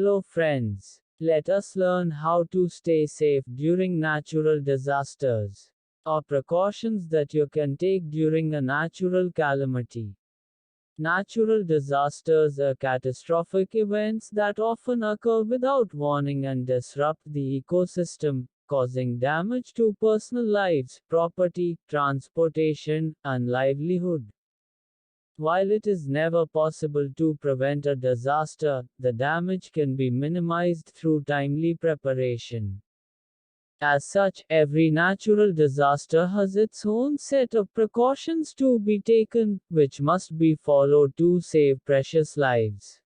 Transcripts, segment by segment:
Hello friends. Let us learn how to stay safe during natural disasters, or precautions that you can take during a natural calamity. Natural disasters are catastrophic events that often occur without warning and disrupt the ecosystem, causing damage to personal lives, property, transportation, and livelihood. While it is never possible to prevent a disaster, the damage can be minimized through timely preparation. As such, every natural disaster has its own set of precautions to be taken, which must be followed to save precious lives.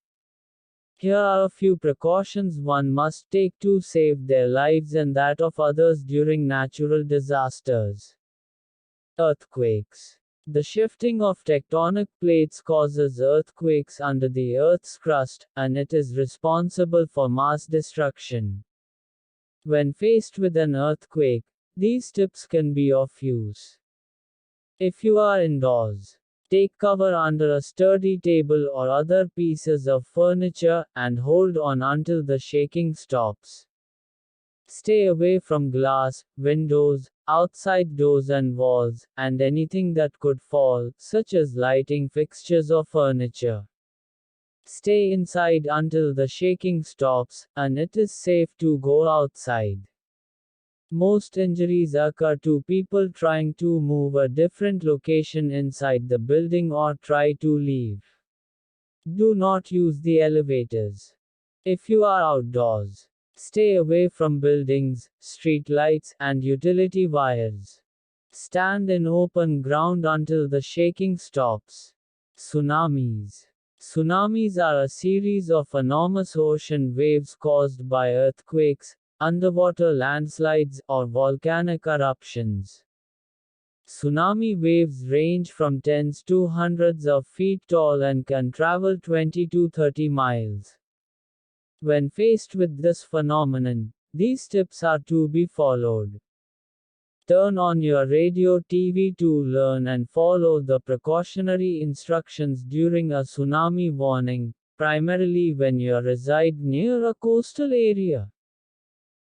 Here are a few precautions one must take to save their lives and that of others during natural disasters. Earthquakes. The shifting of tectonic plates causes earthquakes under the Earth's crust, and it is responsible for mass destruction. When faced with an earthquake, these tips can be of use. If you are indoors, take cover under a sturdy table or other pieces of furniture, and hold on until the shaking stops. Stay away from glass, windows, outside doors and walls, and anything that could fall, such as lighting fixtures or furniture. Stay inside until the shaking stops, and it is safe to go outside. Most injuries occur to people trying to move a different location inside the building or try to leave. Do not use the elevators. If you are outdoors, stay away from buildings, street lights, and utility wires. Stand in open ground until the shaking stops. Tsunamis. Tsunamis are a series of enormous ocean waves caused by earthquakes, underwater landslides, or volcanic eruptions. Tsunami waves range from tens to hundreds of feet tall and can travel 20 to 30 miles. When faced with this phenomenon, these tips are to be followed. Turn on your radio TV to learn and follow the precautionary instructions during a tsunami warning, primarily when you reside near a coastal area.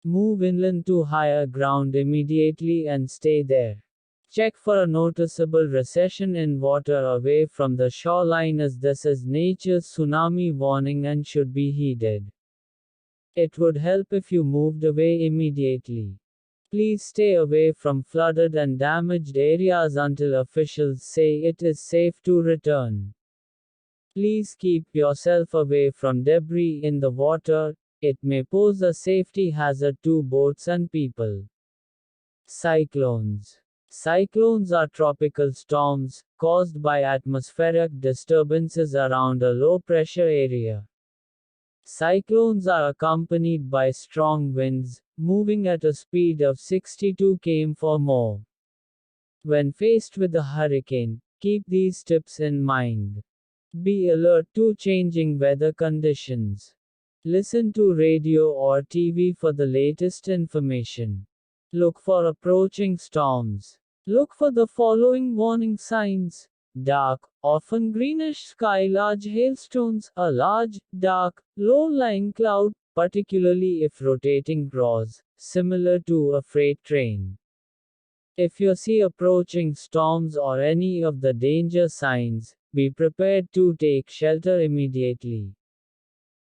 Move inland to higher ground immediately and stay there. Check for a noticeable recession in water away from the shoreline, as this is nature's tsunami warning and should be heeded. It would help if you moved away immediately. Please stay away from flooded and damaged areas until officials say it is safe to return. Please keep yourself away from debris in the water, it may pose a safety hazard to boats and people. Cyclones. Cyclones are tropical storms, caused by atmospheric disturbances around a low-pressure area. Cyclones are accompanied by strong winds, moving at a speed of 62 km or more. When faced with a hurricane, keep these tips in mind. Be alert to changing weather conditions. Listen to radio or TV for the latest information. Look for approaching storms. Look for the following warning signs: dark, often greenish sky, large hailstones, a large, dark, low-lying cloud, particularly if rotating grows, similar to a freight train. If you see approaching storms or any of the danger signs, be prepared to take shelter immediately.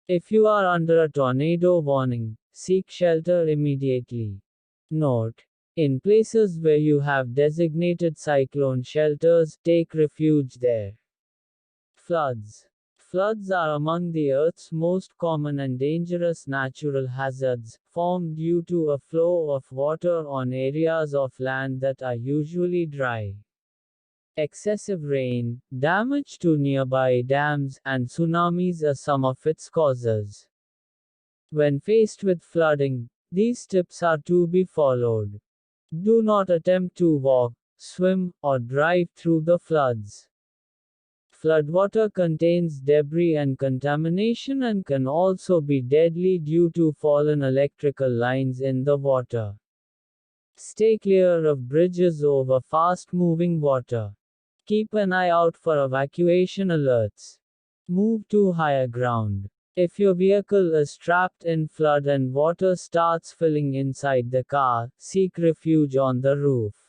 If you are under a tornado warning, seek shelter immediately. Note: in places where you have designated cyclone shelters, take refuge there. Floods. Floods are among the Earth's most common and dangerous natural hazards, formed due to a flow of water on areas of land that are usually dry. Excessive rain, damage to nearby dams, and tsunamis are some of its causes. When faced with flooding, these tips are to be followed. Do not attempt to walk, swim, or drive through the floods. Floodwater contains debris and contamination and can also be deadly due to fallen electrical lines in the water. Stay clear of bridges over fast-moving water. Keep an eye out for evacuation alerts. Move to higher ground. If your vehicle is trapped in flood and water starts filling inside the car, seek refuge on the roof.